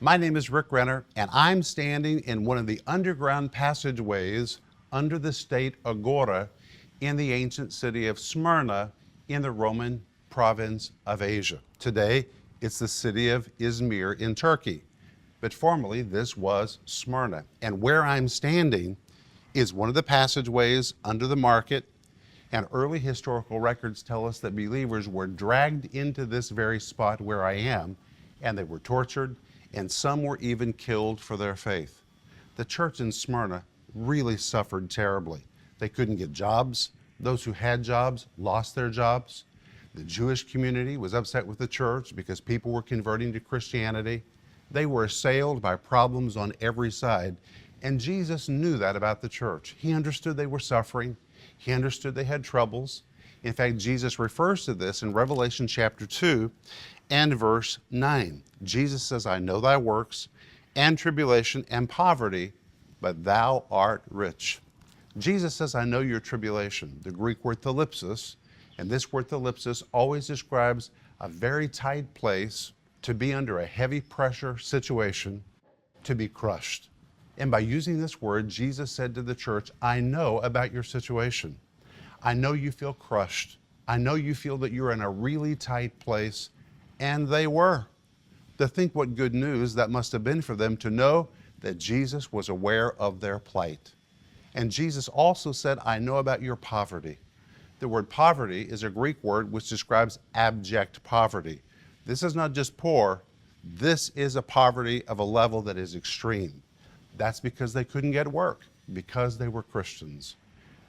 My name is Rick Renner, and I'm standing in one of the underground passageways under the state Agora in the ancient city of Smyrna in the Roman province of Asia. Today, it's the city of Izmir in Turkey, but formerly this was Smyrna. And where I'm standing is one of the passageways under the market, and early historical records tell us that believers were dragged into this very spot where I am, and they were tortured, and some were even killed for their faith. The church in Smyrna really suffered terribly. They couldn't get jobs. Those who had jobs lost their jobs. The Jewish community was upset with the church because people were converting to Christianity. They were assailed by problems on every side, and Jesus knew that about the church. He understood they were suffering. He understood they had troubles. In fact, Jesus refers to this in Revelation chapter 2 and verse 9. Jesus says, I know thy works and tribulation and poverty, but thou art rich. Jesus says, I know your tribulation. The Greek word thalipsis, and this word thalipsis always describes a very tight place, to be under a heavy pressure situation, to be crushed. And by using this word, Jesus said to the church, I know about your situation. I know you feel crushed. I know you feel that you're in a really tight place. And they were. To think what good news that must have been for them to know that Jesus was aware of their plight. And Jesus also said, I know about your poverty. The word poverty is a Greek word which describes abject poverty. This is not just poor. This is a poverty of a level that is extreme. That's because they couldn't get work, because they were Christians.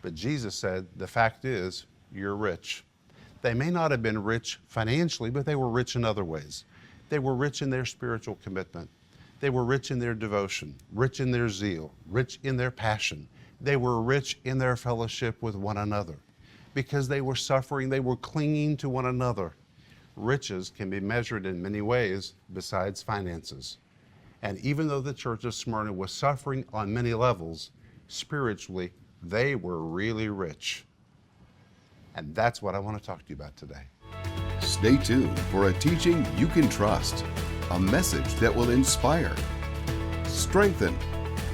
But Jesus said, the fact is, you're rich. They may not have been rich financially, but they were rich in other ways. They were rich in their spiritual commitment. They were rich in their devotion, rich in their zeal, rich in their passion. They were rich in their fellowship with one another. Because they were suffering, they were clinging to one another. Riches can be measured in many ways besides finances. And even though the church of Smyrna was suffering on many levels, spiritually, they were really rich. And that's what I want to talk to you about today. Stay tuned for a teaching you can trust, a message that will inspire, strengthen,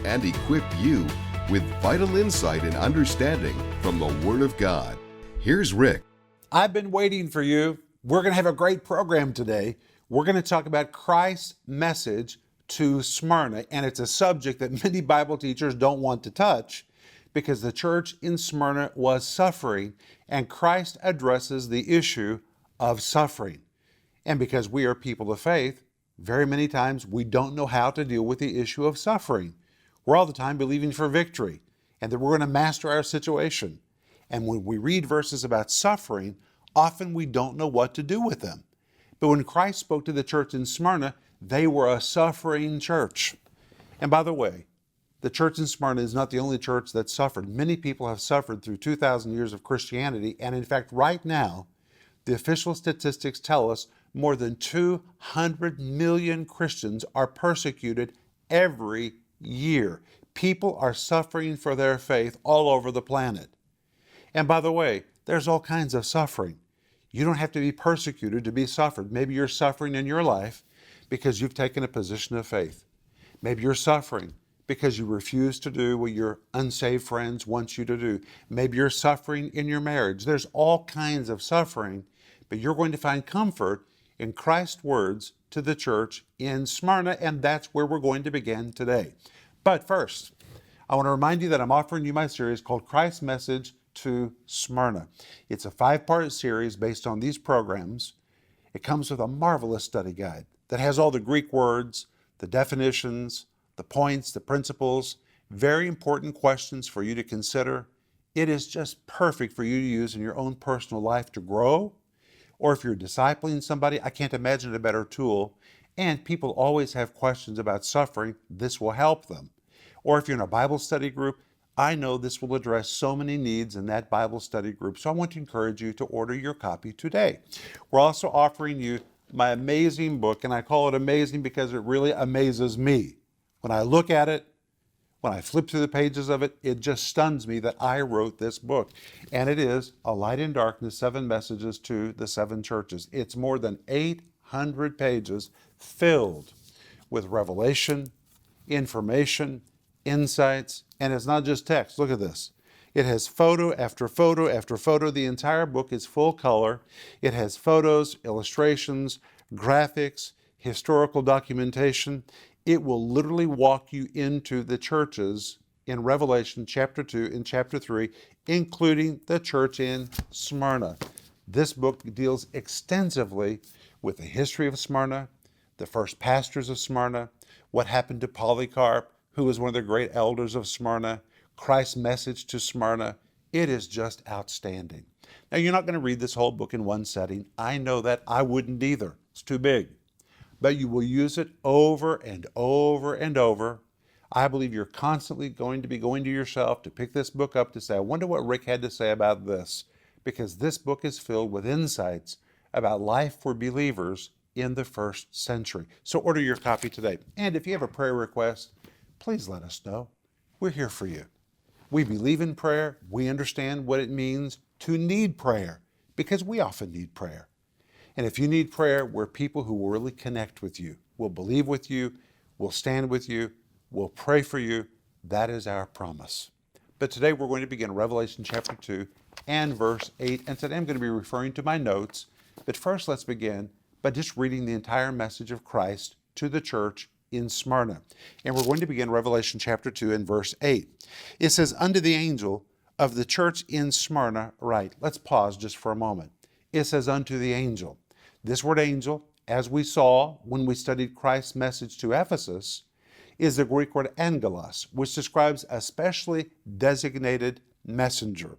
and equip you with vital insight and understanding from the Word of God. Here's Rick. I've been waiting for you. We're going to have a great program today. We're going to talk about Christ's message to Smyrna, and it's a subject that many Bible teachers don't want to touch because the church in Smyrna was suffering, and Christ addresses the issue of suffering. And because we are people of faith, very many times we don't know how to deal with the issue of suffering. We're all the time believing for victory and that we're going to master our situation. And when we read verses about suffering, often we don't know what to do with them. But when Christ spoke to the church in Smyrna, they were a suffering church. And by the way, the church in Smyrna is not the only church that suffered. Many people have suffered through 2,000 years of Christianity. And in fact, right now, the official statistics tell us more than 200 million Christians are persecuted every year. People are suffering for their faith all over the planet. And by the way, there's all kinds of suffering. You don't have to be persecuted to be suffered. Maybe you're suffering in your life because you've taken a position of faith. Maybe you're suffering because you refuse to do what your unsaved friends want you to do. Maybe you're suffering in your marriage. There's all kinds of suffering, but you're going to find comfort in Christ's words to the church in Smyrna, and that's where we're going to begin today. But first, I want to remind you that I'm offering you my series called Christ's Message to Smyrna. It's a 5-part series based on these programs. It comes with a marvelous study guide that has all the Greek words, the definitions, the points, the principles, very important questions for you to consider. It is just perfect for you to use in your own personal life to grow, or if you're discipling somebody, I can't imagine a better tool. And people always have questions about suffering. This will help them. Or if you're in a Bible study group, I know this will address so many needs in that Bible study group. So I want to encourage you to order your copy today. We're also offering you my amazing book, and I call it amazing because it really amazes me. When I look at it, when I flip through the pages of it, it just stuns me that I wrote this book. And it is A Light in Darkness, 7 Messages to the 7 Churches. It's more than 800 pages filled with revelation, information, insights, and it's not just text. Look at this. It has photo after photo after photo. The entire book is full color. It has photos, illustrations, graphics, historical documentation. It will literally walk you into the churches in Revelation chapter 2 and chapter 3, including the church in Smyrna. This book deals extensively with the history of Smyrna, the first pastors of Smyrna, what happened to Polycarp, who was one of the great elders of Smyrna, Christ's message to Smyrna. It is just outstanding. Now, you're not going to read this whole book in one setting. I know that. I wouldn't either. It's too big. But you will use it over and over and over. I believe you're constantly going to be going to yourself to pick this book up to say, I wonder what Rick had to say about this, because this book is filled with insights about life for believers in the first century. So order your copy today. And if you have a prayer request, please let us know. We're here for you. We believe in prayer. We understand what it means to need prayer, because we often need prayer. And if you need prayer, we're people who will really connect with you. We'll believe with you. We'll stand with you. We'll pray for you. That is our promise. But today we're going to begin Revelation chapter 2 and verse 8. And today I'm going to be referring to my notes. But first let's begin by just reading the entire message of Christ to the church in Smyrna. And we're going to begin Revelation chapter 2 and verse 8. It says, unto the angel of the church in Smyrna write. Let's pause just for a moment. It says unto the angel. This word angel, as we saw when we studied Christ's message to Ephesus, is the Greek word angelos, which describes a specially designated messenger.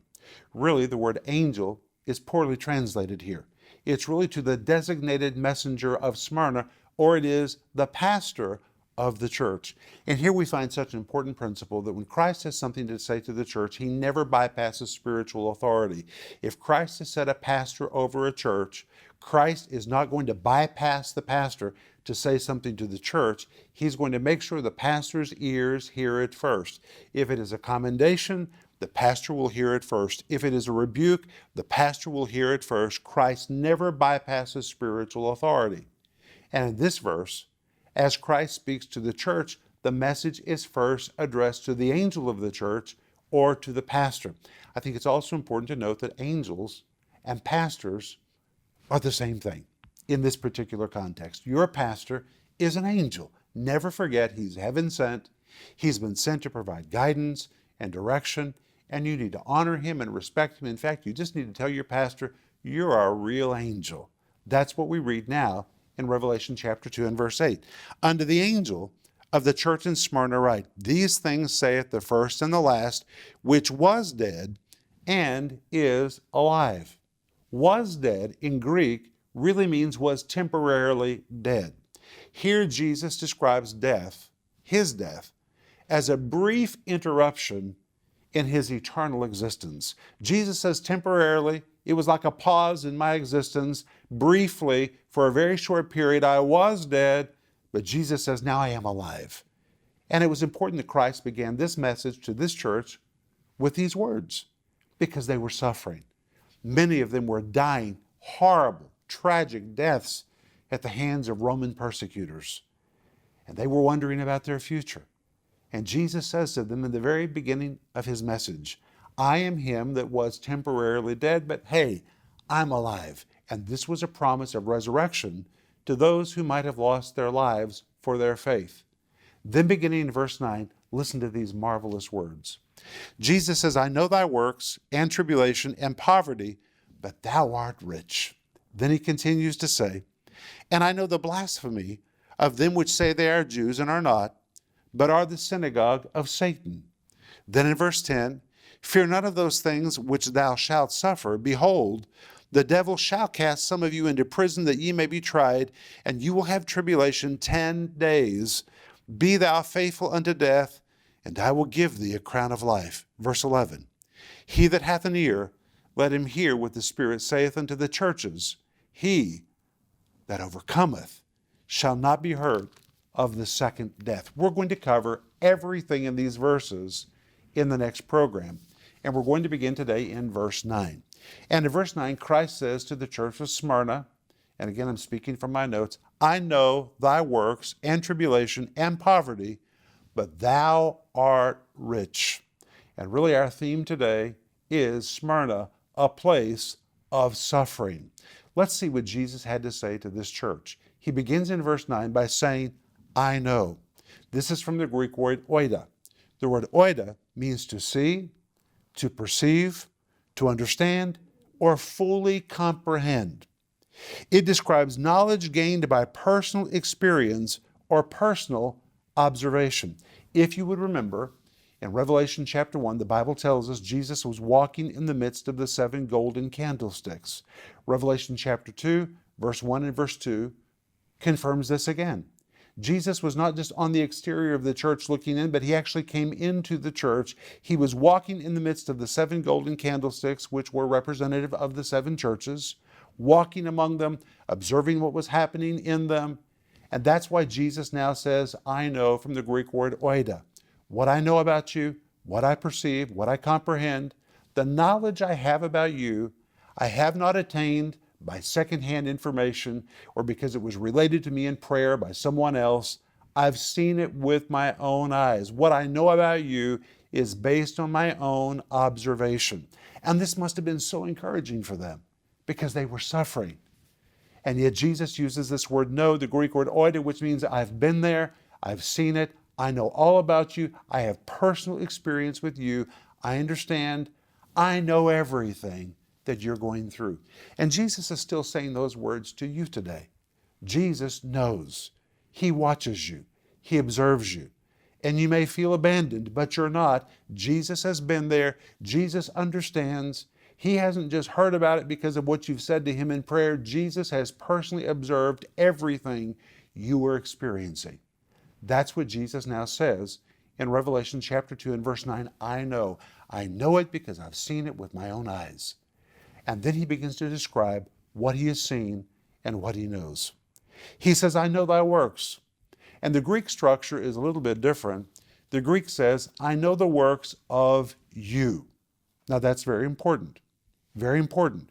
Really, the word angel is poorly translated here. It's really to the designated messenger of Smyrna, or it is the pastor of the church. And here we find such an important principle that when Christ has something to say to the church, he never bypasses spiritual authority. If Christ has set a pastor over a church, Christ is not going to bypass the pastor to say something to the church. He's going to make sure the pastor's ears hear it first. If it is a commendation, the pastor will hear it first. If it is a rebuke, the pastor will hear it first. Christ never bypasses spiritual authority. And in this verse, as Christ speaks to the church, the message is first addressed to the angel of the church or to the pastor. I think it's also important to note that angels and pastors are the same thing in this particular context. Your pastor is an angel. Never forget he's heaven sent. He's been sent to provide guidance and direction, and you need to honor him and respect him. In fact, you just need to tell your pastor, you're a real angel. That's what we read now in Revelation chapter 2 and verse 8. Unto the angel of the church in Smyrna write, these things saith the first and the last, which was dead and is alive. Was dead in Greek really means was temporarily dead. Here Jesus describes death, his death, as a brief interruption in his eternal existence. Jesus says temporarily, it was like a pause in my existence. Briefly, for a very short period, I was dead, but Jesus says, now I am alive. And it was important that Christ began this message to this church with these words, because they were suffering. Many of them were dying horrible, tragic deaths at the hands of Roman persecutors. And they were wondering about their future. And Jesus says to them in the very beginning of his message, I am him that was temporarily dead, but hey, I'm alive. And this was a promise of resurrection to those who might have lost their lives for their faith. Then beginning in verse 9, listen to these marvelous words. Jesus says, I know thy works and tribulation and poverty, but thou art rich. Then he continues to say, and I know the blasphemy of them which say they are Jews and are not, but are the synagogue of Satan. Then in verse 10, fear none of those things which thou shalt suffer. Behold, the devil shall cast some of you into prison that ye may be tried, and you will have tribulation 10 days. Be thou faithful unto death, and I will give thee a crown of life. Verse 11, he that hath an ear, let him hear what the Spirit saith unto the churches. He that overcometh shall not be hurt of the second death. We're going to cover everything in these verses in the next program. And we're going to begin today in verse 9. And in verse 9, Christ says to the church of Smyrna, and again I'm speaking from my notes, I know thy works and tribulation and poverty, but thou art rich. And really our theme today is Smyrna, a place of suffering. Let's see what Jesus had to say to this church. He begins in verse 9 by saying, I know. This is from the Greek word oida. The word oida means to see, to perceive, to understand, or fully comprehend. It describes knowledge gained by personal experience or personal observation. If you would remember, in Revelation chapter 1, the Bible tells us Jesus was walking in the midst of the 7 golden candlesticks. Revelation chapter 2, verse 1 and verse 2 confirms this again. Jesus was not just on the exterior of the church looking in, but he actually came into the church. He was walking in the midst of the 7 golden candlesticks, which were representative of the 7 churches, walking among them, observing what was happening in them. And that's why Jesus now says, I know, from the Greek word oida. What I know about you, what I perceive, what I comprehend, the knowledge I have about you, I have not attained by secondhand information or because it was related to me in prayer by someone else. I've seen it with my own eyes. What I know about you is based on my own observation. And this must have been so encouraging for them because they were suffering. And yet Jesus uses this word know, the Greek word oida, which means I've been there, I've seen it, I know all about you, I have personal experience with you, I understand, I know everything that you're going through. And Jesus is still saying those words to you today. Jesus knows. He watches you. He observes you. And you may feel abandoned, but you're not. Jesus has been there. Jesus understands. He hasn't just heard about it because of what you've said to him in prayer. Jesus has personally observed everything you were experiencing. That's what Jesus now says in Revelation chapter 2 and verse 9. I know. I know it because I've seen it with my own eyes. And then he begins to describe what he has seen and what he knows. He says, I know thy works. And the Greek structure is a little bit different. The Greek says, I know the works of you. Now that's very important. Very important.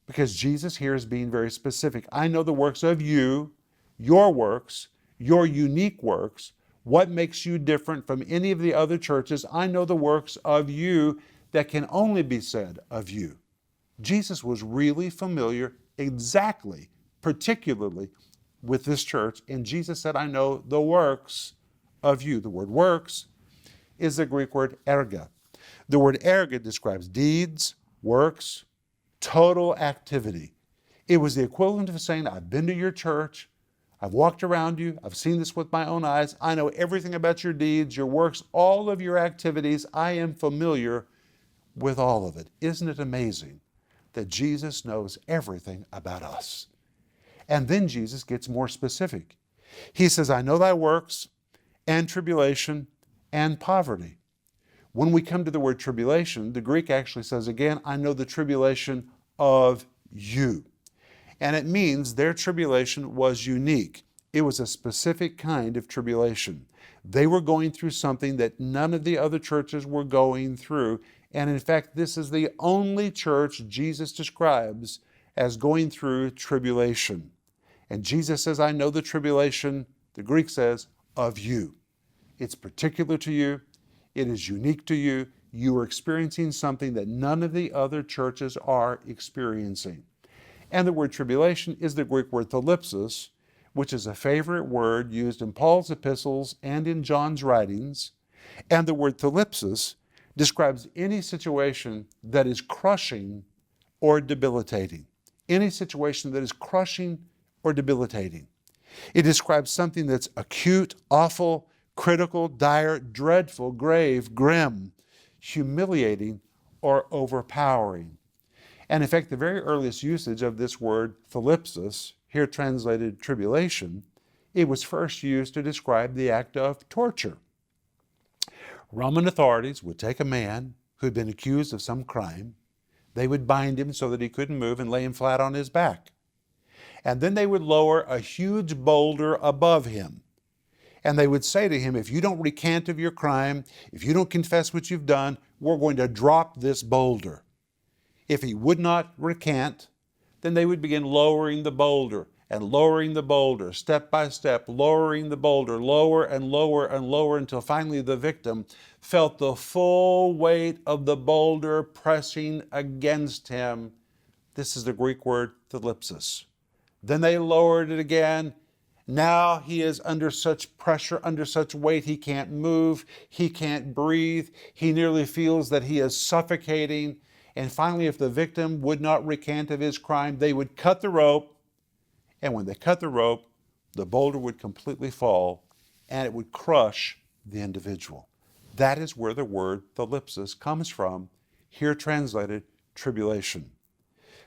Because Jesus here is being very specific. I know the works of you, your works, your unique works, what makes you different from any of the other churches. I know the works of you that can only be said of you. Jesus was really familiar exactly, particularly with this church. And Jesus said, I know the works of you. The word works is the Greek word erga. The word erga describes deeds, works, total activity. It was the equivalent of saying, I've been to your church, I've walked around you, I've seen this with my own eyes, I know everything about your deeds, your works, all of your activities. I am familiar with all of it. Isn't it amazing that Jesus knows everything about us? And then Jesus gets more specific. He says, I know thy works and tribulation and poverty. When we come to the word tribulation, the Greek actually says again, I know the tribulation of you. And it means their tribulation was unique. It was a specific kind of tribulation. They were going through something that none of the other churches were going through. And in fact, this is the only church Jesus describes as going through tribulation. And Jesus says, I know the tribulation, the Greek says, of you. It's particular to you. It is unique to you. You are experiencing something that none of the other churches are experiencing. And the word tribulation is the Greek word thalipsis, which is a favorite word used in Paul's epistles and in John's writings. And the word thalipsis describes any situation that is crushing or debilitating. Any situation that is crushing or debilitating. It describes something that's acute, awful, critical, dire, dreadful, grave, grim, humiliating, or overpowering. And in fact, the very earliest usage of this word thalipsis, here translated tribulation, it was first used to describe the act of torture. Roman authorities would take a man who had been accused of some crime, they would bind him so that he couldn't move and lay him flat on his back. And then they would lower a huge boulder above him. And they would say to him, if you don't recant of your crime, if you don't confess what you've done, we're going to drop this boulder. If he would not recant, then they would begin lowering the boulder. and lowering the boulder, step by step, lowering the boulder, lower and lower and lower, until finally the victim felt the full weight of the boulder pressing against him. This is the Greek word thlipsis. Then they lowered it again. Now he is under such pressure, under such weight, he can't move, he can't breathe. He nearly feels that he is suffocating. And finally, if the victim would not recant of his crime, they would cut the rope. And when they cut the rope, the boulder would completely fall and it would crush the individual. That is where the word thlipsis comes from, here translated tribulation.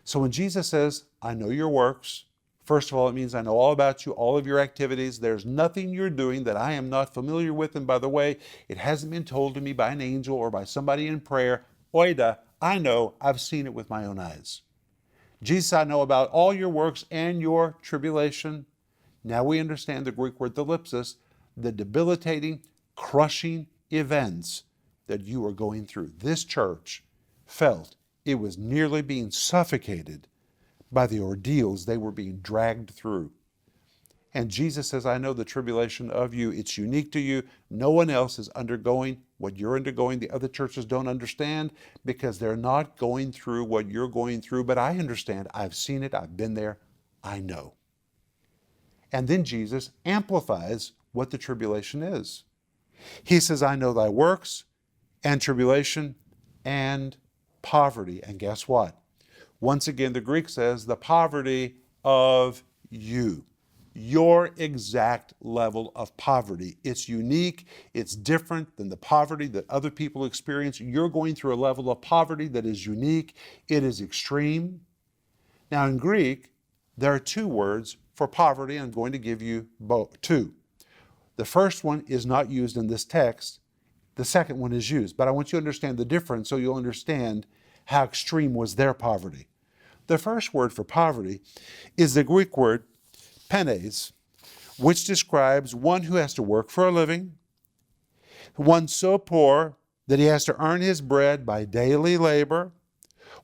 So when Jesus says, I know your works, first of all, it means I know all about you, all of your activities. There's nothing you're doing that I am not familiar with. And by the way, it hasn't been told to me by an angel or by somebody in prayer. Oida, I know, I've seen it with my own eyes. Jesus, I know about all your works and your tribulation. Now we understand the Greek word thlipsis, the debilitating, crushing events that you are going through. This church felt it was nearly being suffocated by the ordeals they were being dragged through. And Jesus says, I know the tribulation of you. It's unique to you. No one else is undergoing what you're undergoing. The other churches don't understand because they're not going through what you're going through. But I understand. I've seen it. I've been there. I know. And then Jesus amplifies what the tribulation is. He says, I know thy works and tribulation and poverty. And guess what? Once again, the Greek says the poverty of you. Your exact level of poverty. It's unique. It's different than the poverty that other people experience. You're going through a level of poverty that is unique. It is extreme. Now in Greek, there are two words for poverty. I'm going to give you both two. The first one is not used in this text. The second one is used. But I want you to understand the difference so you'll understand how extreme was their poverty. The first word for poverty is the Greek word penes, which describes one who has to work for a living, one so poor that he has to earn his bread by daily labor,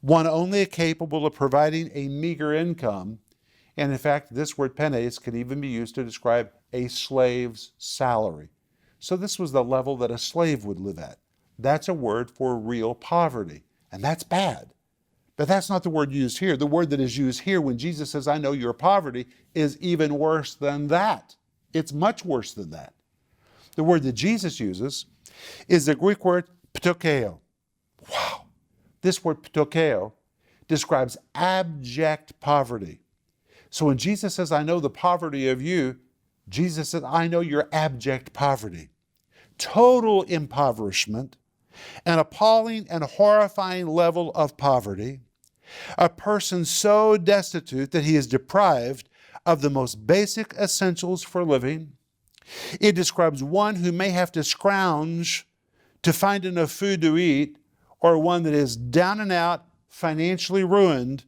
one only capable of providing a meager income. And in fact, this word penes can even be used to describe a slave's salary. So this was the level that a slave would live at. That's a word for real poverty, and that's bad. But that's not the word used here. The word that is used here when Jesus says, I know your poverty, is even worse than that. It's much worse than that. The word that Jesus uses is the Greek word ptokeo. Wow. This word ptokeo describes abject poverty. So when Jesus says, I know the poverty of you, Jesus says, I know your abject poverty. Total impoverishment, an appalling and horrifying level of poverty, a person so destitute that he is deprived of the most basic essentials for living. It describes one who may have to scrounge to find enough food to eat, or one that is down and out, financially ruined,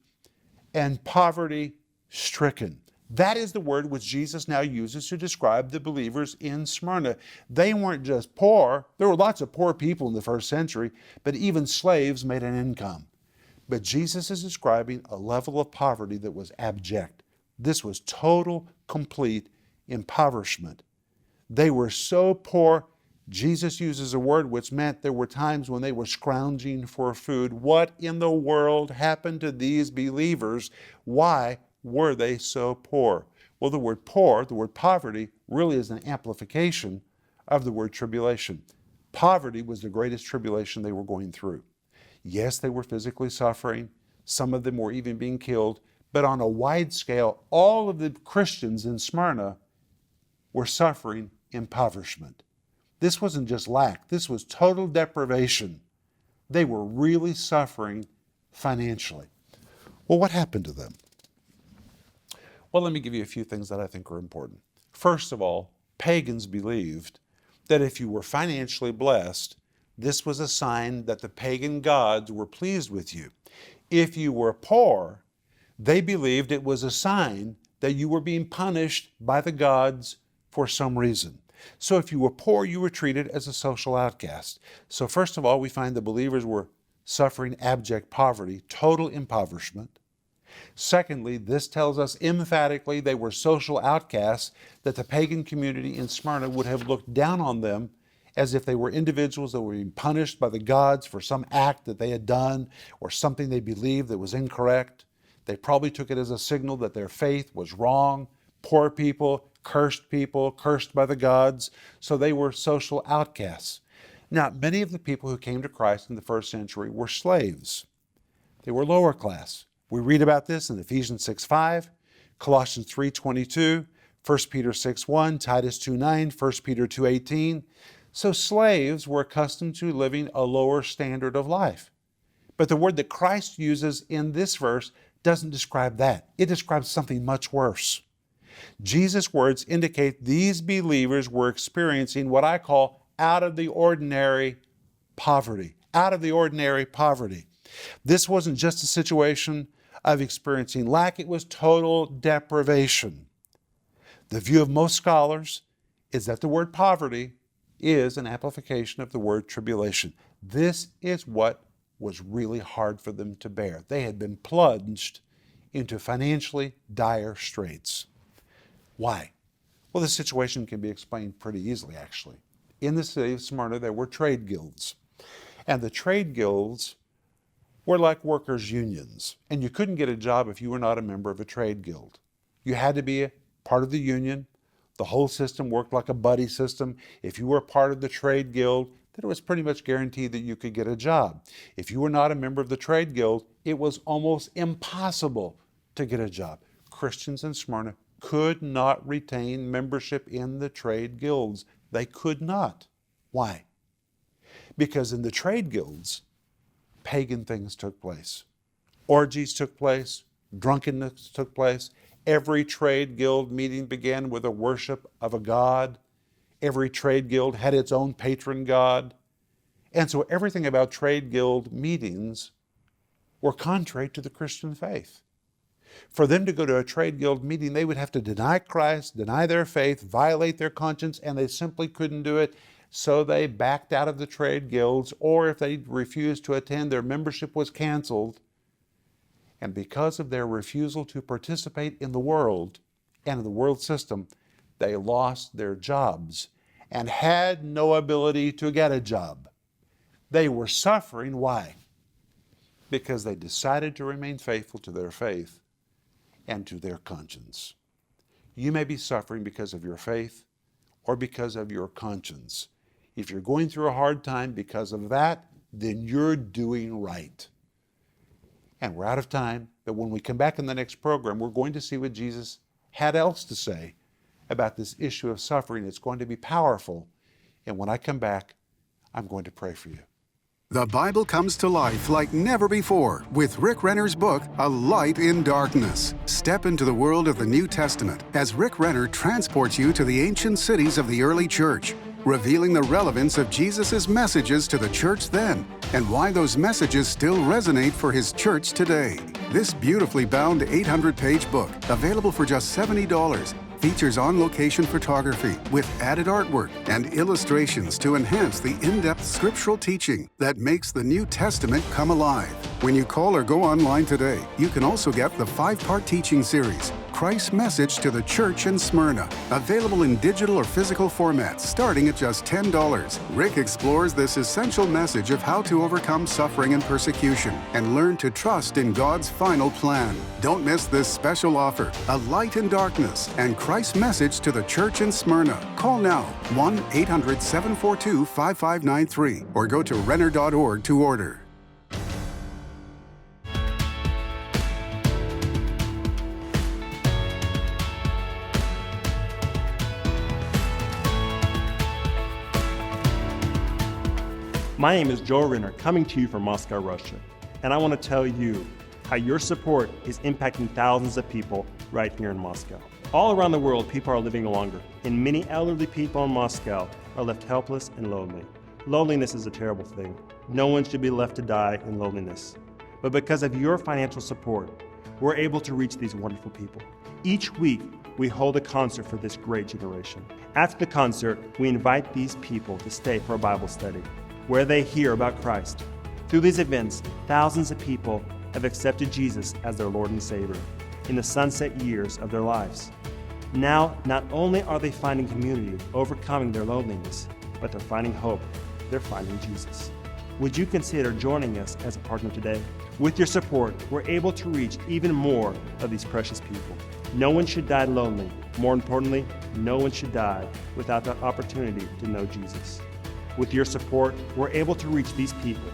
and poverty stricken. That is the word which Jesus now uses to describe the believers in Smyrna. They weren't just poor. There were lots of poor people in the first century, but even slaves made an income. But Jesus is describing a level of poverty that was abject. This was total, complete impoverishment. They were so poor, Jesus uses a word which meant there were times when they were scrounging for food. What in the world happened to these believers? Why were they so poor? Well, the word poor, the word poverty, really is an amplification of the word tribulation. Poverty was the greatest tribulation they were going through. Yes, they were physically suffering. Some of them were even being killed. But on a wide scale, all of the Christians in Smyrna were suffering impoverishment. This wasn't just lack. This was total deprivation. They were really suffering financially. Well, what happened to them? Well, let me give you a few things that I think are important. First of all, pagans believed that if you were financially blessed, this was a sign that the pagan gods were pleased with you. If you were poor, they believed it was a sign that you were being punished by the gods for some reason. So if you were poor, you were treated as a social outcast. So first of all, we find the believers were suffering abject poverty, total impoverishment. Secondly, this tells us emphatically they were social outcasts, that the pagan community in Smyrna would have looked down on them as if they were individuals that were being punished by the gods for some act that they had done or something they believed that was incorrect. They probably took it as a signal that their faith was wrong, poor people, cursed by the gods, so they were social outcasts. Now, many of the people who came to Christ in the first century were slaves. They were lower class. We read about this in Ephesians 6:5, Colossians 3:22, 1 Peter 6:1, Titus 2:9, 1 Peter 2:18. So slaves were accustomed to living a lower standard of life. But the word that Christ uses in this verse doesn't describe that. It describes something much worse. Jesus' words indicate these believers were experiencing what I call out of the ordinary poverty. Out of the ordinary poverty. This wasn't just a situation of experiencing lack, it was total deprivation. The view of most scholars is that the word poverty is an amplification of the word tribulation. This is what was really hard for them to bear. They had been plunged into financially dire straits. Why? Well, the situation can be explained pretty easily, actually. In the city of Smyrna, there were trade guilds. And the trade guilds were like workers' unions. And you couldn't get a job if you were not a member of a trade guild. You had to be a part of the union. The whole system worked like a buddy system. If you were a part of the trade guild, then it was pretty much guaranteed that you could get a job. If you were not a member of the trade guild, it was almost impossible to get a job. Christians in Smyrna could not retain membership in the trade guilds. They could not. Why? Because in the trade guilds, pagan things took place. Orgies took place, drunkenness took place. Every trade guild meeting began with a worship of a god. Every trade guild had its own patron god. And so everything about trade guild meetings were contrary to the Christian faith. For them to go to a trade guild meeting, they would have to deny Christ, deny their faith, violate their conscience, and they simply couldn't do it. So they backed out of the trade guilds, or if they refused to attend, their membership was canceled. And because of their refusal to participate in the world and in the world system, they lost their jobs and had no ability to get a job. They were suffering. Why? Because they decided to remain faithful to their faith and to their conscience. You may be suffering because of your faith or because of your conscience. If you're going through a hard time because of that, then you're doing right. And we're out of time, but when we come back in the next program, we're going to see what Jesus had else to say about this issue of suffering. It's going to be powerful. And when I come back, I'm going to pray for you. The Bible comes to life like never before with Rick Renner's book, A Light in Darkness. Step into the world of the New Testament as Rick Renner transports you to the ancient cities of the early church, revealing the relevance of Jesus' messages to the church then and why those messages still resonate for his church today. This beautifully bound 800-page book, available for just $70, features on-location photography with added artwork and illustrations to enhance the in-depth scriptural teaching that makes the New Testament come alive. When you call or go online today, you can also get the 5-part teaching series, Christ's Message to the Church in Smyrna, available in digital or physical formats starting at just $10. Rick explores this essential message of how to overcome suffering and persecution and learn to trust in God's final plan. Don't miss this special offer, A Light in Darkness and Christ's Message to the Church in Smyrna. Call now, 1-800-742-5593 or go to renner.org to order. My name is Joe Renner, coming to you from Moscow, Russia, and I want to tell you how your support is impacting thousands of people right here in Moscow. All around the world, people are living longer, and many elderly people in Moscow are left helpless and lonely. Loneliness is a terrible thing. No one should be left to die in loneliness. But because of your financial support, we're able to reach these wonderful people. Each week, we hold a concert for this great generation. After the concert, we invite these people to stay for a Bible study, where they hear about Christ. Through these events, thousands of people have accepted Jesus as their Lord and Savior in the sunset years of their lives. Now, not only are they finding community, overcoming their loneliness, but they're finding hope. They're finding Jesus. Would you consider joining us as a partner today? With your support, we're able to reach even more of these precious people. No one should die lonely. More importantly, no one should die without that opportunity to know Jesus. With your support, we're able to reach these people.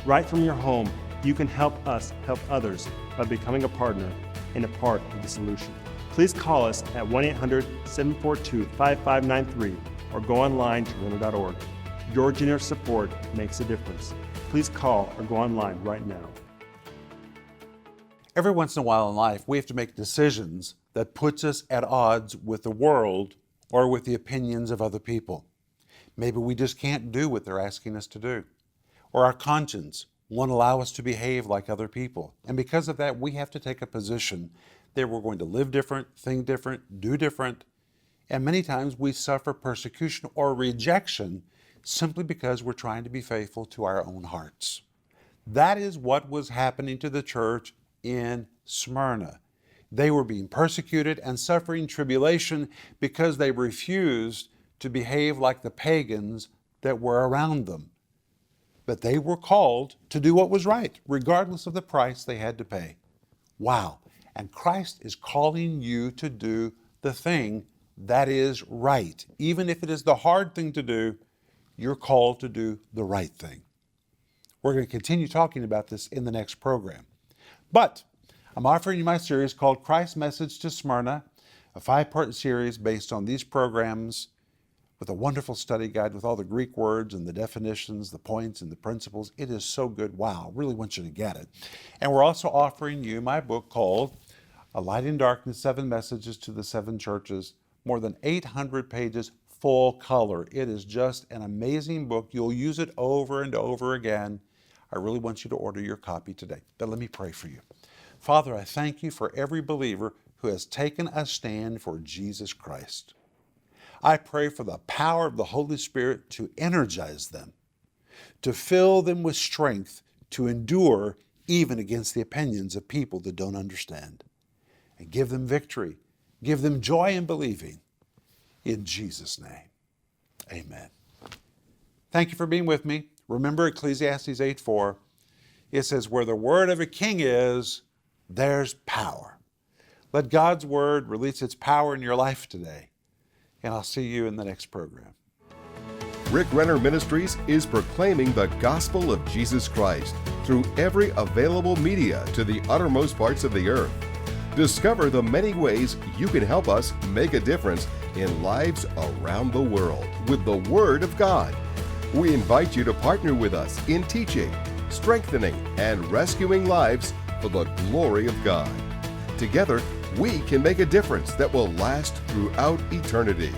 Right from your home, you can help us help others by becoming a partner and a part of the solution. Please call us at 1-800-742-5593 or go online to renner.org. Your generous support makes a difference. Please call or go online right now. Every once in a while in life, we have to make decisions that puts us at odds with the world or with the opinions of other people. Maybe we just can't do what they're asking us to do. Or our conscience won't allow us to behave like other people. And because of that, we have to take a position that we're going to live different, think different, do different. And many times we suffer persecution or rejection simply because we're trying to be faithful to our own hearts. That is what was happening to the church in Smyrna. They were being persecuted and suffering tribulation because they refused to behave like the pagans that were around them. But they were called to do what was right, regardless of the price they had to pay. Wow. And Christ is calling you to do the thing that is right. Even if it is the hard thing to do, you're called to do the right thing. We're going to continue talking about this in the next program. But I'm offering you my series called Christ's Message to Smyrna, a 5-part series based on these programs with a wonderful study guide with all the Greek words and the definitions, the points and the principles. It is so good. Wow, really want you to get it. And we're also offering you my book called A Light in Darkness, 7 Messages to the 7 Churches, more than 800 pages, full color. It is just an amazing book. You'll use it over and over again. I really want you to order your copy today. But let me pray for you. Father, I thank you for every believer who has taken a stand for Jesus Christ. I pray for the power of the Holy Spirit to energize them, to fill them with strength to endure even against the opinions of people that don't understand. And give them victory. Give them joy in believing. In Jesus' name, amen. Thank you for being with me. Remember Ecclesiastes 8:4. It says, where the word of a king is, there's power. Let God's word release its power in your life today. And I'll see you in the next program. Rick Renner Ministries is proclaiming the gospel of Jesus Christ through every available media to the uttermost parts of the earth. Discover the many ways you can help us make a difference in lives around the world with the Word of God. We invite you to partner with us in teaching, strengthening, and rescuing lives for the glory of God. Together, we can make a difference that will last throughout eternity.